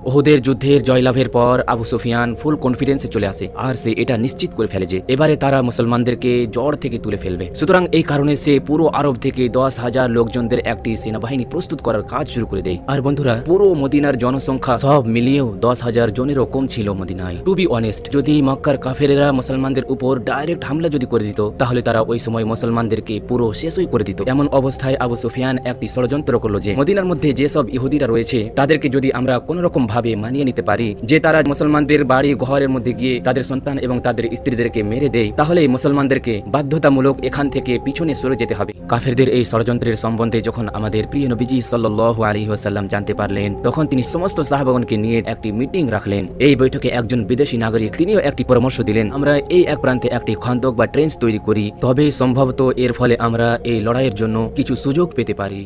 ওহুদের যুদ্ধের জয়লাভের পর আবু সুফিয়ান ফুল কনফিডেন্সে চলে আসে আর সে এটা নিশ্চিত করে ফেলে যে এবারে তারা মুসলমানদেরকে জ্বর থেকে তুলে ফেলবে। সুতরাং এই কারণে সে পুরো আরব থেকে 10,000 লোকজনদের একটি সেনাবাহিনী প্রস্তুত করার কাজ শুরু করে দেয়। আর বন্ধুরা, পুরো মদিনার জনসংখ্যা সব মিলিয়েও 10,000 জনেরও কম ছিল মদিনায়। টু বি অনেস্ট, যদি মক্কার কাফেরেরা মুসলমানদের উপর ডাইরেক্ট হামলা যদি করে দিত তাহলে তারা ওই সময় মুসলমানদেরকে পুরো শেষই করে দিত। এমন অবস্থায় আবু সুফিয়ান একটি ষড়যন্ত্র করলো যে মদিনার মধ্যে যেসব ইহুদিরা রয়েছে তাদেরকে যদি আমরা কোন রকম ভাবে মানিয়ে নিতে পারি যে তারা মুসলমানদের বাড়ি ঘরের মধ্যে গিয়ে তাদের সন্তান এবং তাদের স্ত্রীদেরকে মেরে দেয়, তাহলে মুসলমানদেরকে বাধ্যতামূলক এখান থেকে পিছনে সরে যেতে হবে। কাফেরদের এই ষড়যন্ত্রের সম্বন্ধে যখন আমাদের প্রিয় নবীজি সাল্লাল্লাহু আলাইহি ওয়াসাল্লাম জানতে পারলেন, তখন তিনি সমস্ত সাহাবাগণকে নিয়ে একটি মিটিং রাখলেন। এই বৈঠকে একজন বিদেশি নাগরিক তিনিও একটি পরামর্শ দিলেন, আমরা এই এক প্রান্তে একটি খন্দক বা ট্রেঞ্চ তৈরি করি, তবে সম্ভবত এর ফলে আমরা এই লড়াইয়ের জন্য কিছু সুযোগ পেতে পারি।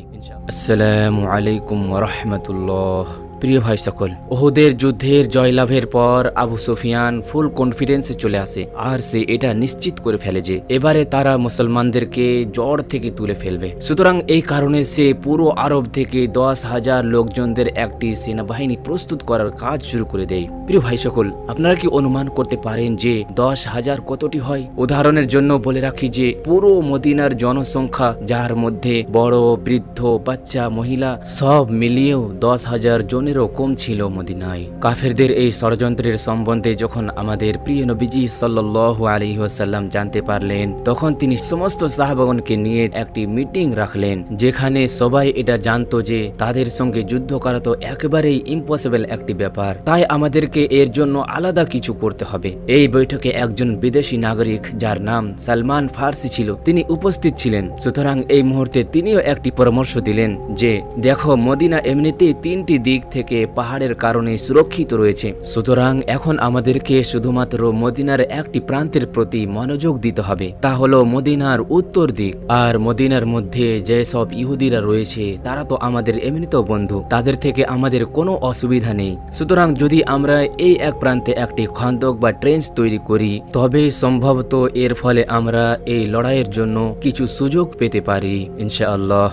আসসালামু আলাইকুম ওয়া রাহমাতুল্লাহ। প্রিয় ভাই সকল, ওহুদের যুদ্ধের জয়লাভের পর আবু সুফিয়ান ফুল কনফিডেন্সে চলে আসে আর সে এটা নিশ্চিত করে ফেলে যে এবারে তারা মুসলমানদেরকে জ্বর থেকে তুলে ফেলবে। সুতরাং এই কারণে সে পুরো আরব থেকে 10,000 লোকজনদের একটি সেনাবাহিনী প্রস্তুত করার কাজ শুরু করে দেয়। প্রিয় ভাই সকল, আপনারা কি অনুমান করতে পারেন যে 10,000 কতটি হয়? উদাহরণের জন্য বলে রাখি যে পুরো মদিনার জনসংখ্যা, যার মধ্যে বড়, বৃদ্ধ, বাচ্চা, মহিলা সব মিলিয়েও 10,000 জনের কম ছিল মদিনায়। কাফেরদের এই ষড়যন্ত্রের সম্বন্ধে যখন আমাদের প্রিয় নবীজি সাল্লাল্লাহু আলাইহি ওয়াসাল্লাম জানতে পারলেন, তখন তিনি সমস্ত সাহাবাগণকে নিয়ে একটি মিটিং রাখলেন, যেখানে সবাই এটা জানতো যে তাদের সঙ্গে যুদ্ধ করা তো একেবারেই ইম্পসিবল একটি ব্যাপার, তাই আমাদেরকে এর জন্য আলাদা কিছু করতে হবে। এই বৈঠকে একজন বিদেশি নাগরিক যার নাম সালমান ফার্সি ছিল, তিনি উপস্থিত ছিলেন। সুতরাং এই মুহূর্তে তিনিও একটি পরামর্শ দিলেন যে দেখো, মদিনা এমনিতেই 3টি দিক থেকে পাহাড়ের কারণে সুরক্ষিত রয়েছে, সুতরাং এখন আমাদেরকে শুধুমাত্র মদিনার একটি প্রান্তের প্রতি মনোযোগ দিতে হবে, তা হলো মদিনার উত্তর দিক। আর মদিনার মধ্যে যেসব ইহুদিরা রয়েছে তারা তো আমাদের এমনিতেও বন্ধু, তাদের থেকে আমাদের কোনো অসুবিধা নেই। সুতরাং যদি আমরা এই এক প্রান্তে একটি খন্দক বা ট্রেঞ্চ তৈরি করি, তবে সম্ভবত এর ফলে আমরা এই লড়াইয়ের জন্য কিছু সুযোগ পেতে পারি ইনশাআল্লাহ।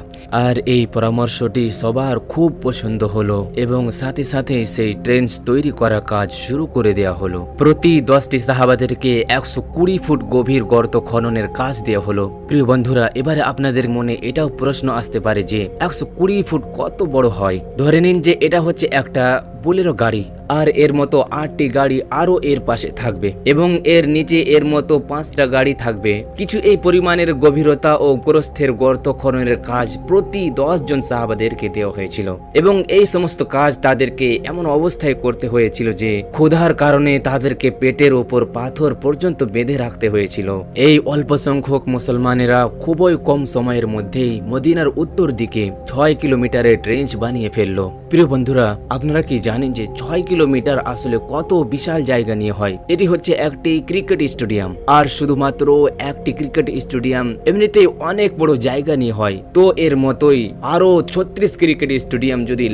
আর এই পরামর্শটি সবার খুব পছন্দ হলো এবং সাথে সাথে সেই ট্রেঞ্চ তৈরি করার কাজ শুরু করে দেওয়া হলো। প্রতি 10টি সাহাবাদেরকে 120 ফুট গভীর গর্ত খননের কাজ দেওয়া হলো। প্রিয় বন্ধুরা, এবারে আপনাদের মনে এটাও প্রশ্ন আসতে পারে যে 120 ফুট কত বড় হয়? ধরে নিন যে এটা হচ্ছে একটা বোলেরো গাড়ি, আর এর মতো 8টি গাড়ি আরো এর পাশে থাকবে এবং এর নিচে এর মতো 5টা গাড়ি থাকবে। কিছু এই পরিমাণের গভীরতা ও প্রস্থের গর্ত খননের কাজ প্রতি 10 জন সাহাবাদেরকে দেওয়া হয়েছিল এবং এই সমস্ত কাজ তাদেরকে এমন অবস্থায় করতে হয়েছিল যে ক্ষুধার কারণে তাদেরকে পেটের ওপর পাথর পর্যন্ত বেঁধে রাখতে হয়েছিল। এই অল্প সংখ্যক মুসলমানেরা খুবই কম সময়ের মধ্যেই মদিনার উত্তর দিকে 6 কিলোমিটারের ট্রেঞ্চ বানিয়ে ফেললো। প্রিয় বন্ধুরা, আপনারা কি জানেন যে 6 কিলোমিটার আসলে কত বিশাল জায়গা নিয়ে হয়? এটি হচ্ছে একটি ক্রিকেট স্টেডিয়াম, আর শুধুমাত্র একটি ক্রিকেট স্টেডিয়াম এমনিতেই অনেক বড় জায়গা নিয়ে হয়। তো এর মতোই আরো 36 ক্রিকেট স্টেডিয়াম যদি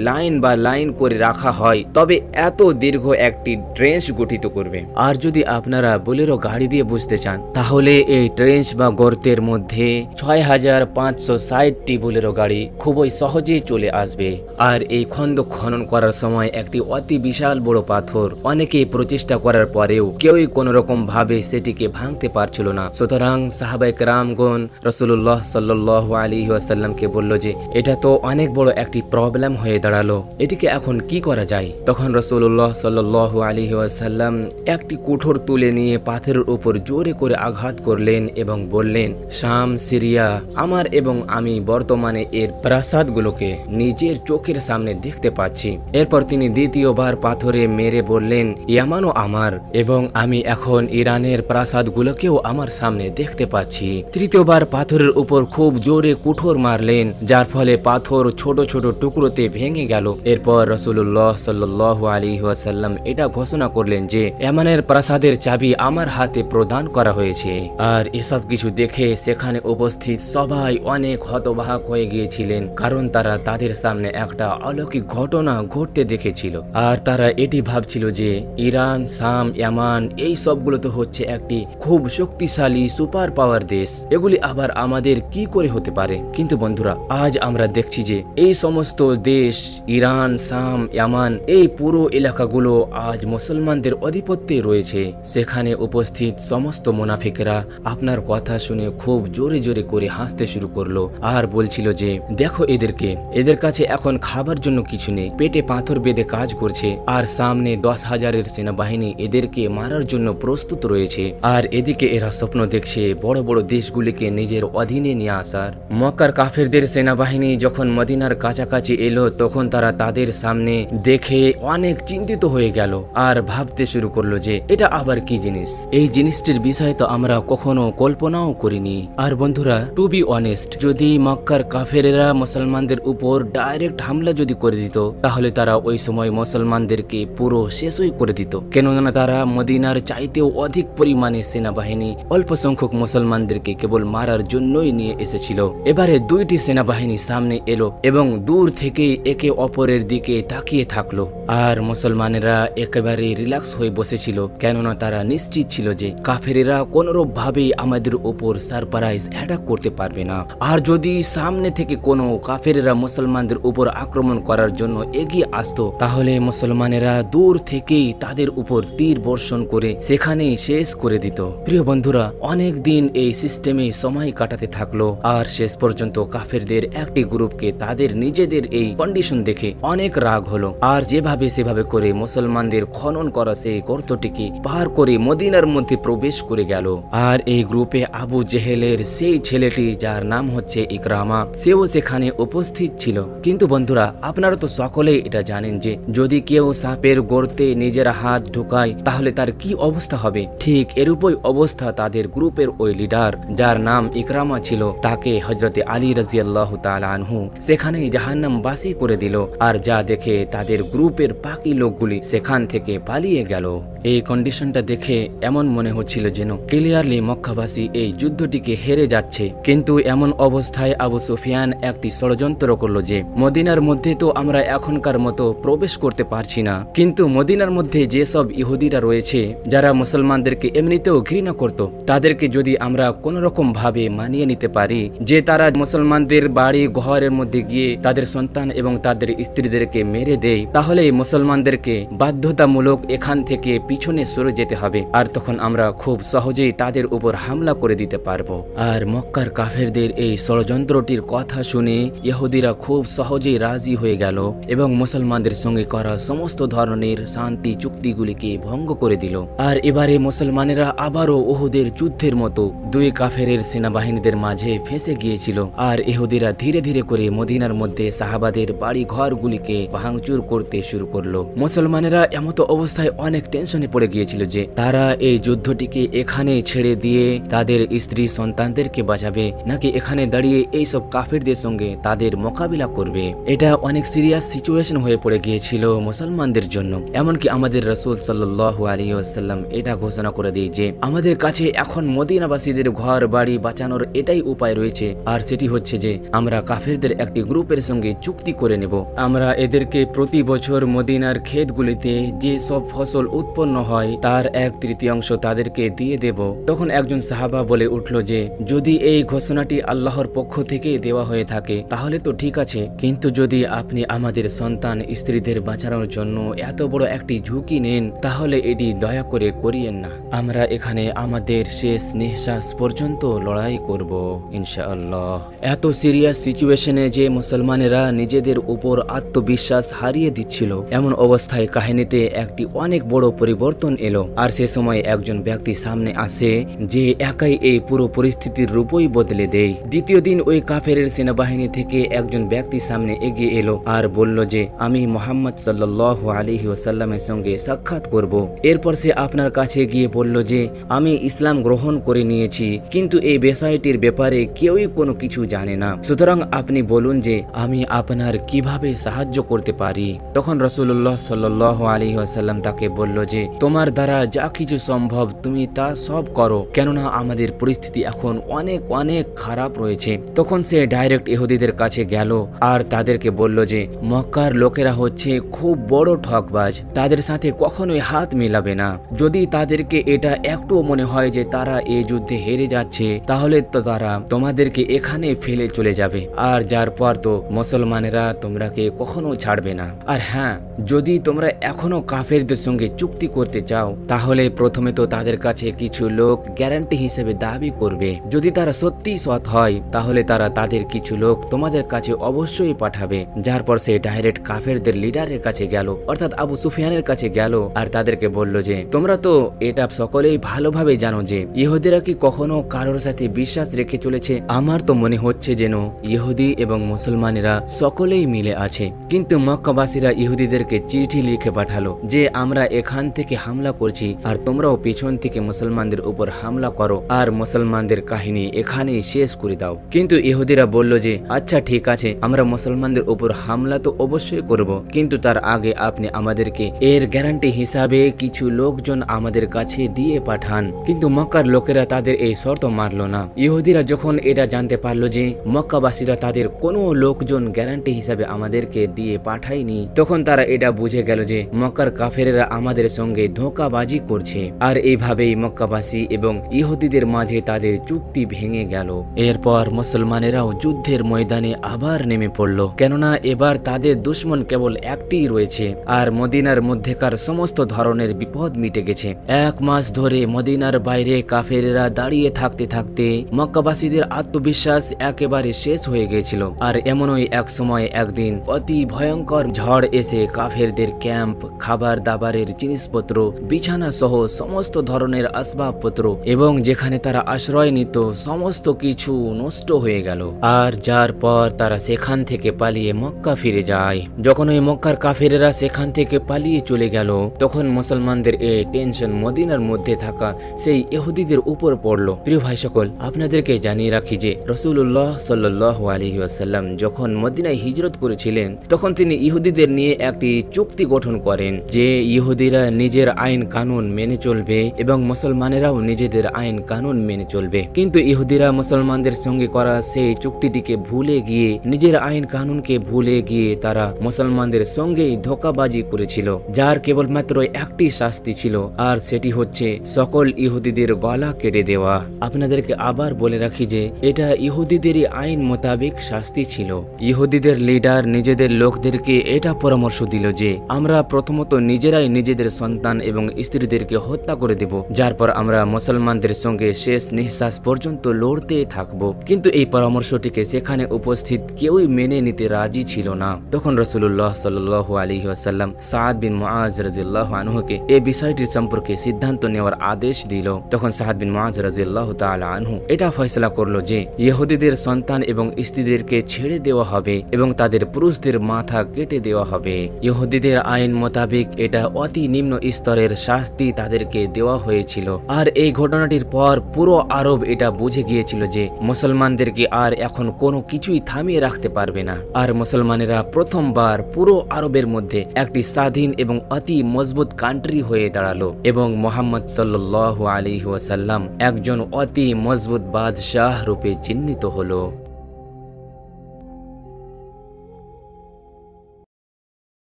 লাইন করে রাখা হয়, তবে এত দীর্ঘ একটি ট্রেঞ্চ গঠিত করবে। আর যদি আপনারা বোলেরো গাড়ি দিয়ে বুঝতে চান, তাহলে এই ট্রেঞ্চ বা গর্তের মধ্যে 6560টি বোলেরো গাড়ি খুবই সহজেই চলে আসবে। আর এই খন্দক খনন করার সময় একটি অতি বিশাল বড় পাথর অনেকেই প্রচেষ্টা করার পরেও কেউই কোন রকম ভাবে সেটিকে ভাঙতে পারছিল না। সুতরাং সাহাবায়ে কেরামগণ রাসূলুল্লাহ সাল্লাল্লাহু আলাইহি ওয়াসাল্লামকে বলল যে এটা তো অনেক বড় একটি প্রবলেম হয়ে দাঁড়ালো, এটিকে এখন কি করা যায়? তখন রাসূলুল্লাহ সাল্লাল্লাহু আলাইহি ওয়াসাল্লাম একটি কুঠোর তুলে নিয়ে পাথরের উপর জোরে করে আঘাত করলেন এবং বললেন, শাম, সিরিয়া, আমার এবং আমি বর্তমানে এর প্রাসাদগুলোকে নিজের চোখের সামনে দেখতে পাচ্ছি। এরপর তিনি দ্বিতীয়বার পাথরে মেরে বললেন, ইয়ামানও আমার, এবং আমি এখন ইরানের প্রাসাদগুলোকেও আমার সামনে দেখতে পাচ্ছি। তৃতীয়বার পাথরের উপর খুব জোরে কুঠোর মারলেন, যার ফলে পাথর ছোট ছোট টুকরোতে ভেঙে গেল। এরপর রাসূলুল্লাহ সাল্লাল্লাহু আলাইহি ওয়াসাল্লাম এটা ঘোষণা করলেন যে ইয়ামানের প্রাসাদের চাবি আমার হাতে প্রদান করা হয়েছে। আর এসব কিছু দেখে সেখানে উপস্থিত সবাই অনেক হতবাক হয়ে গিয়েছিলেন, কারণ তারা তাদের সামনে একটা অলৌকিক ঘটনা ঘটতে দেখেছিল। ছিল। আর তারা এটি ভাবছিল যে ইরান, শাম, ইয়ামান এই সবগুলো তো হচ্ছে একটি খুব শক্তিশালী সুপার পাওয়ার দেশ, এগুলি আবার আমাদের কি করে হতে পারে। কিন্তু বন্ধুরা, আজ আমরা দেখছি যে এই সমস্ত দেশ, ইরান, শাম, ইয়ামান, এই পুরো এলাকাগুলো আজ মুসলমানদের আধিপত্যে রয়েছে। সেখানে উপস্থিত সমস্ত মুনাফিকেরা আপনার কথা শুনে খুব জোরে জোরে করে হাসতে শুরু করলো আর বলছিল যে দেখো এদেরকে, এদের কাছে এখন খাবার জন্য কিছু নেই, পেটে পাথর বেঁধে কাজ করছে, আর সামনে 10,000-এর সেনাবাহিনী এদেরকে মারার জন্য প্রস্তুত রয়েছে। আর এদিকে এরা স্বপ্ন দেখছে বড় বড় দেশগুলিকে নিজের অধীনে নিয়ে আসার। মক্কার কাফেরদের সেনাবাহিনী যখন মদিনার কাছাকাছি এলো তখন তারা তাদের সামনে দেখে অনেক চিন্তিত হয়ে গেল আর ভাবতে শুরু করলো যে এটা আবার কি জিনিস, এই জিনিসটির বিষয়ে তো আমরা কখনো কল্পনাও করিনি। আর বন্ধুরা, টু বি অনেস্ট, যদি মক্কার কাফেরেরা মুসলমানদের উপর ডাইরেক্ট হামলা যদি করে দিত তাহলে তারা ওই সময় মুসলমানদেরকে পুরো শেষই করে দিত, কেননা তারা মদিনার চাইতেও অধিক পরিমাণে সেনাবাহিনী অল্প সংখ্যক মুসলমানদেরকে কেবল মারার জন্যই নিয়ে এসেছিল। এবারে দুইটি সেনাবাহিনী সামনে এলো এবং দূর থেকে একে অপরের দিকে তাকিয়ে থাকলো। আর মুসলমানেরা একেবারে রিল্যাক্স হয়ে বসেছিল, কেননা তারা নিশ্চিত ছিল যে কাফেরেরা কোনরূপ ভাবেই আমাদের উপর সারপ্রাইজ অ্যাটাক করতে পারবে না। আর যদি সামনে থেকে কোনো কাফেরেরা মুসলমানদের উপর আক্রমণ করার জন্য এগিয়ে আসতো তাহলে মুসলমানেরা দূর থেকেই তাদের উপর তীর বর্ষণ করে সেখানেই শেষ করে দিত। প্রিয় বন্ধুরা, অনেক দিন এই সিস্টেমে সময় কাটাতে থাকলো আর শেষ পর্যন্ত কাফেরদের একটি গ্রুপকে তাদের নিজেদের এই কন্ডিশন দেখে অনেক রাগ হলো আর যেভাবে সেভাবে করে মুসলমানদের খনন করা সেই গর্তটিকে পার করে মদিনার মধ্যে প্রবেশ করে গেল। আর এই গ্রুপে আবু জেহেলের সেই ছেলেটি যার নাম হচ্ছে ইকরামা, সেও সেখানে উপস্থিত ছিল। কিন্তু বন্ধুরা, আপনারা তো সকলেই এটা জানেন যে যদি কেউ সাপের গর্তে নিজের হাত ঢোকায় তাহলে তার কি অবস্থা হবে। ঠিক এরূপই অবস্থা তাদের গ্রুপের ওই লিডার যার নাম ইকরামা ছিল, তাকে হযরতে আলী রাদিয়াল্লাহু তাআলা আনহু সেখানেই জাহান্নামবাসী করে দিল। আর যা দেখে তাদের গ্রুপের বাকি লোকগুলি সেখান থেকে পালিয়ে গেল। এই কন্ডিশনটা দেখে এমন মনে হচ্ছিল যেন ক্লিয়ারলি মক্কাবাসী এই যুদ্ধটিকে হেরে যাচ্ছে। কিন্তু এমন অবস্থায় আবু সুফিয়ান একটি ষড়যন্ত্র করলো যে মদিনার মধ্যে তো আমরা এখনকার মতো প্রবেশ করতে পারছি না, কিন্তু মদিনার মধ্যে যেসব ইহুদিরা রয়েছে যারা মুসলমানদেরকে এমনিতেও ঘৃণা করত, তাদেরকে যদি আমরা কোন রকম ভাবে মানিয়ে নিতে পারি যে তারা মুসলমানদের বাড়ি ঘরের মধ্যে গিয়ে তাদের সন্তান এবং তাদের স্ত্রীদেরকে মেরে দেয়, তাহলে মুসলমানদেরকে বাধ্যতামূলক এখান থেকে পিছনে সরে যেতে হবে। আর তখন আমরা খুব সহজেই তাদের উপর হামলা করে দিতে পারবো। আর মক্কার কাফেরদের এই ষড়যন্ত্রটির কথা শুনে ইহুদিরা খুব সহজেই রাজি হয়ে গেল এবং মুসলমানদের সঙ্গে করা সমস্ত ধরনের শান্তি চুক্তিগুলিকে ভঙ্গ করে দিল। আর এবারে মুসলমানেরা আবারও উহুদের যুদ্ধের মতো দুই কাফেরের সেনাবাহিনীদের মাঝে ফেঁসে গিয়েছিল। আর ইহুদিরা ধীরে ধীরে করে মদিনার মধ্যে সাহাবাদের বাড়ি ঘরগুলিকে ভাঙচুর করতে শুরু করলো। মুসলমানেরা এমতো অবস্থায় অনেক টেনশনে পড়ে গিয়েছিল যে তারা এই যুদ্ধটিকে এখানে ছেড়ে দিয়ে তাদের স্ত্রী সন্তানদেরকে বাঁচাবে নাকি এখানে দাঁড়িয়ে এইসব কাফেরদের সঙ্গে তাদের মোকাবিলা করবে। এটা অনেক সিরিয়াস সিচুয়েশন হয়ে পড়ে গিয়েছিল মুসলমানদের জন্য। এমনকি আমাদের রাসূল সাল্লাল্লাহু আলাইহি ওয়াসাল্লাম এটা ঘোষণা করে দিয়ে যে আমাদের কাছে এখন মদিনাবাসীদের ঘর বাড়ি বাঁচানোর এটাই উপায় রয়েছে, আর সেটি হচ্ছে যে আমরা কাফেরদের একটি গ্রুপের সঙ্গে চুক্তি করে নেব। আমরা এদেরকে প্রতি বছর মদিনার ক্ষেতগুলিতে যে সব ফসল উৎপন্ন হয় তার 1/3 তাদেরকে দিয়ে দেব। তখন একজন সাহাবা বলে উঠল যে যদি এই ঘোষণাটি আল্লাহর পক্ষ থেকে দেওয়া হয়ে থাকে তাহলে তো ঠিক আছে, কিন্তু যদি আপনি আমাদের সন্তান স্ত্রীদের বাঁচানোর জন্য এত বড় একটি ঝুঁকি নেন তাহলে এটি দয়া করে করিয়েন না। আমরা এখানে আমাদের শেষ নিঃশ্বাস পর্যন্ত লড়াই করব ইনশাআল্লাহ। এত সিরিয়াস সিচুয়েশনে যে মুসলমানেরা নিজেদের উপর আত্মবিশ্বাস হারিয়ে দিচ্ছিল, এমন অবস্থায় কাহিনীতে একটি অনেক বড় পরিবর্তন এলো। আর সে সময় একজন ব্যক্তি সামনে আসে যে একাই এই পুরো পরিস্থিতির রূপই বদলে দেয়। দ্বিতীয় দিন ওই কাফেরের সেনাবাহিনী থেকে একজন ব্যক্তি সামনে এগিয়ে এলো আর বলল যে আমি মুহাম্মদ সাল্লাল্লাহু আলাইহি ওয়াসাল্লামের সঙ্গে সাক্ষাৎ করব। এরপর সে আপনার কাছে গিয়ে বলল যে আমি ইসলাম গ্রহণ করে নিয়েছি, কিন্তু এই বিষয়টির ব্যাপারে কেউই কোনো কিছু জানে না, সুতরাং আপনি বলুন যে আমি আপনার কিভাবে সাহায্য করতে পারি। তখন রাসূলুল্লাহ সাল্লাল্লাহু আলাইহি ওয়াসাল্লাম তাকে বলল যে তোমার দ্বারা যা কিছু সম্ভব তুমি তা সব করো, কেননা আমাদের পরিস্থিতি এখন অনেক অনেক খারাপ রয়েছে। তখন সে ডাইরেক্ট ইহুদিদের কাছে গেল আর তাদেরকে বলল যে মক্কার লোকেরা হচ্ছে মধ্যে খুব বড় ঠকবাজ, তাদের সাথে কখনোই হাত মেলাবে না। যদি তাদেরকে এটা একটুও মনে হয় যে তারা এই যুদ্ধে হেরে যাচ্ছে, তাহলে তো তারা তোমাদেরকে এখানে ফেলে চলে যাবে, আর যার পর তো মুসলমানেরা তোমরাকে কখনো ছাড়বে না। আর হ্যাঁ, যদি তোমরা এখনো কাফেরদের সঙ্গে চুক্তি করতে চাও, তাহলে প্রথমে তো তাদের কাছে কিছু লোক গ্যারান্টি হিসেবে দাবি করবে। যদি তারা সত্যি সৎ হয়, তাহলে তারা তাদের কিছু লোক তোমাদের কাছে অবশ্যই পাঠাবে। যার পর সে ডাইরেক্ট কাফেরদের লিডারের কাছে গেল, অর্থাৎ আবু সুফিয়ানের কাছে গেল, আর তাদেরকে বলল যে তোমরা তো এটা সকলেই ভালোভাবে জানো যে ইহুদিরা কি কখনো কারোর সাথে বিশ্বাস রেখে চলেছে। আমার তো মনে হচ্ছে যেন ইহুদি এবং মুসলমানেরা সকলেই মিলে আছে। কিন্তু মক্কাবাসীরা ইহুদিদেরকে চিঠি লিখে পাঠালো যে আমরা এখান থেকে হামলা করছি, আর তোমরাও পিছন থেকে মুসলমানদের উপর হামলা করো আর মুসলমানদের কাহিনী এখানেই শেষ করে দাও। কিন্তু ইহুদিরা বলল যে আচ্ছা ঠিক আছে, আমরা মুসলমানদের উপর হামলা তো অবশ্যই করব, কিন্তু তার আগে আপনি আমাদেরকে এর গ্যারান্টি হিসাবে কিছু লোকজন আমাদের কাছে দিয়ে পাঠান। কিন্তু মক্কার লোকেরা তাদের এই শর্ত মানল না। ইহুদিরা যখন এটা জানতে পারলো যে মক্কাবাসীরা তাদের কোনো লোকজন গ্যারান্টি হিসাবে আমাদেরকে দিয়ে পাঠায়নি, তখন তারা এটা বুঝে গেল যে মক্কার কাফেরেরা আমাদের সঙ্গে ধোঁকাবাজি করছে। আর এইভাবেই মক্কাবাসী এবং ইহুদিদের মাঝে তাদের চুক্তি ভেঙে গেল। এরপর মুসলমানেরাও যুদ্ধের ময়দানে আবার নেমে পড়ল, কেননা এবার তাদের দুশ্মন কেবল একটিই রয়েছে, আর মদিনার মধ্যেকার সমস্ত ধরনের বিপদ মিটে গেছে। 1 মাস ধরে মদিনার বাইরে কাফেরেরা দাঁড়িয়ে থাকতে থাকতে মক্কাবাসীদের আত্মবিশ্বাস একেবারে শেষ হয়ে গিয়েছিল। আর এমনই এক সময় একদিন অতি ভয়ঙ্কর ঝড় এসে কাফেরদের ক্যাম্প, খাবার দাবারের জিনিসপত্র, বিছানা সহ সমস্ত ধরনের আসবাবপত্র এবং যেখানে তারা আশ্রয় নিত সমস্ত কিছু নষ্ট হয়ে গেল। আর যার পর তারা সেখান থেকে পালিয়ে মক্কা ফিরে যায়। যখন ওই মক্কার কাফেরেরা সেখান থেকে পালিয়ে চলে গেল, তখন মুসলমানদের এই টেনশন মদিনার মধ্যে থাকা সেই ইহুদিদের উপর পড়ল। প্রিয় ভাই সকল, আপনাদেরকে জানিয়ে রাখি যে রাসূলুল্লাহ সাল্লাল্লাহু আলাইহি ওয়াসাল্লাম যখন মদিনায় হিজরত করেছিলেন, তখন তিনি ইহুদিদের নিয়ে একটি চুক্তি গঠন করেন যে ইহুদিরা নিজের আইন কানুন মেনে চলবে এবং মুসলমানেরাও নিজেদের আইন কানুন মেনে চলবে। কিন্তু ইহুদিরা মুসলমানদের সঙ্গে করা সেই চুক্তিটিকে ভুলে গিয়ে, নিজের আইন কানুনকে ভুলে গিয়ে তারা মুসলমানদের সঙ্গেই ধোঁকাবাজি করেছিল, যার কেবলমাত্র একটি শাস্তি ছিল, আর সেটি হচ্ছে সকল ইহুদিদের গলা কেটে দেওয়া। আপনাদেরকে আবার বলে রাখি যে এটা ইহুদিদেরই আইন মোতাবেক শাস্তি ছিল। ইহুদিদের লিডার নিজেদের লোকদেরকে এটা পরামর্শ দিল যে আমরা প্রথমত নিজেরাই নিজেদের সন্তান এবং স্ত্রীদেরকে হত্যা করে দেব, যার পর আমরা মুসলমানদের সঙ্গে শেষ নিঃশ্বাস পর্যন্ত লড়তে থাকব। কিন্তু এই পরামর্শটিকে সেখানে উপস্থিত কেউই মেনে নিতে রাজি ছিল না। তখন রাসূলুল্লাহ সাল্লাল্লাহু আলাইহি ওয়াসাল্লাম সাদ বিন মুআজ রাদিয়াল্লাহু আনহুকে এই বিষয়টির সম্পর্কে সিদ্ধান্ত নেওয়ার আদেশ দিল। তখন সাদ বিন মুআজ রাদিয়াল্লাহু তাআলা আনহু এটা ফয়সালা করলো যে ইহুদিদের সন্তান এবং স্ত্রীদেরকে ছেড়ে দেওয়া হবে এবং তাদের পুরুষদের মাথা কেটে দেওয়া হবে। ইহুদিদের আইন মোতাবেক এটা অতি নিম্ন স্তরের শাস্তি তাদেরকে দেওয়া হয়েছিল। আর এই ঘটনাটির পর পুরো আরব এটা বুঝে গিয়েছিল যে মুসলমানদেরকে আর এখন কোনো কিছুই থামিয়ে রাখতে পারবে না। আর মুসলমানেরা প্রথমবার পুরো আরবের মধ্যে একটি স্বাধীন এবং অতি মজবুত কান্ট্রি হয়ে দাঁড়ালো এবং মুহাম্মদ সাল্লাল্লাহু আলাইহি ওয়াসাল্লাম একজন অতি মজবুত বাদশাহ রূপে চিহ্নিত হলো।